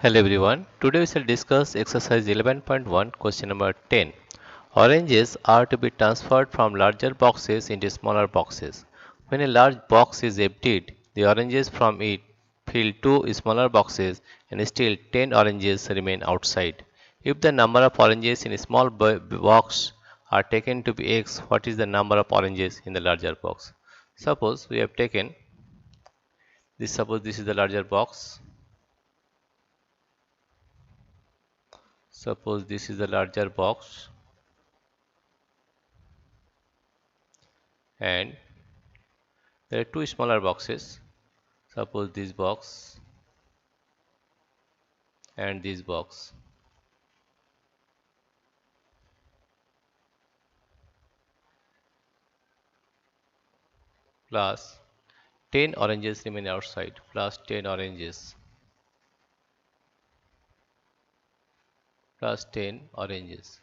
Hello everyone. Today we shall discuss exercise 11.1 question number 10. Oranges are to be transferred from larger boxes into smaller boxes. When a large box is emptied, the oranges from it fill two smaller boxes and still 10 oranges remain outside. If the number of oranges in a small box are taken to be x, what is the number of oranges in the larger box? Suppose we have taken this, suppose this is the larger box. Suppose this is the larger box and there are two smaller boxes. Suppose this box and this box. Plus 10 oranges remain outside. Plus 10 oranges. Plus 10 oranges.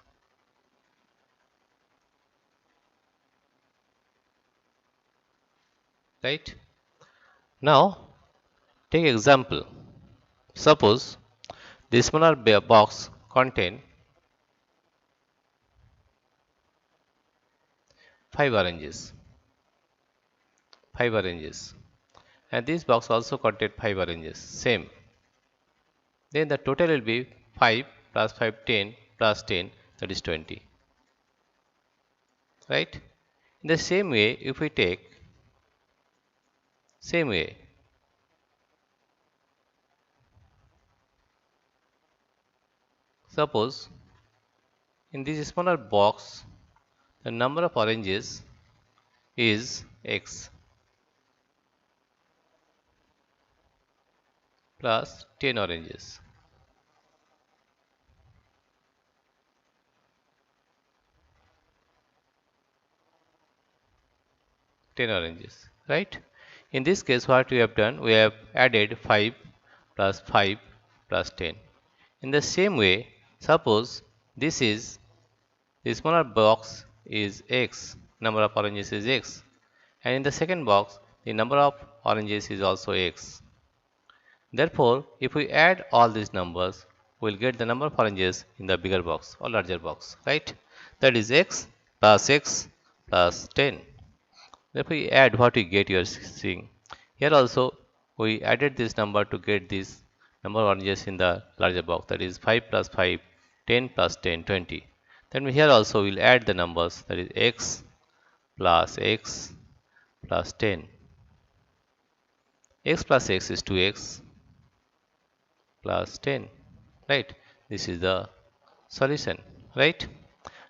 Right? Now take example. Suppose this smaller box contain 5 oranges. 5 oranges. And this box also contain 5 oranges. Same. Then the total will be 5 plus 5 10 plus 10, that is 20. Right? In the same way, if we take same way, suppose in this smaller box the number of oranges is x plus 10 oranges. Right? In this case, what we have done, we have added 5 plus 5 plus 10. In the same way, suppose this is the smaller box is x, number of oranges is x, and in the second box the number of oranges is also x. Therefore, if we add all these numbers, we will get the number of oranges in the bigger box or larger box, right? That is x plus 10. If we add what we get, you are seeing. Here also we added this number to get this number of oranges in the larger box, that is 5 plus 5, 10 plus 10, 20. Then here also we will add the numbers, that is x plus 10. X plus x is 2x plus 10, right? This is the solution, right?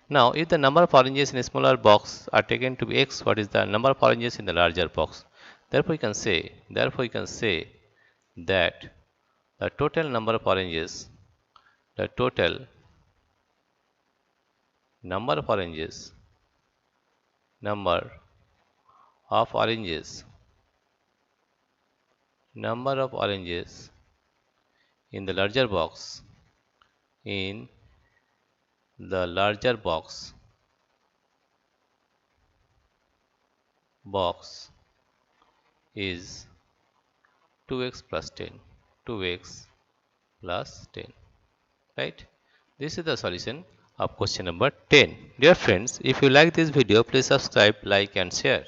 Now, if the number of oranges in a smaller box are taken to be x, what is the number of oranges in the larger box? Therefore, we can say that the total number of oranges, the total number of oranges, number of oranges, number of oranges in the larger box, in the larger box is 2x plus 10, 2x plus 10, right? This is the solution of question number 10. Dear friends, if you like this video, please subscribe, like and share.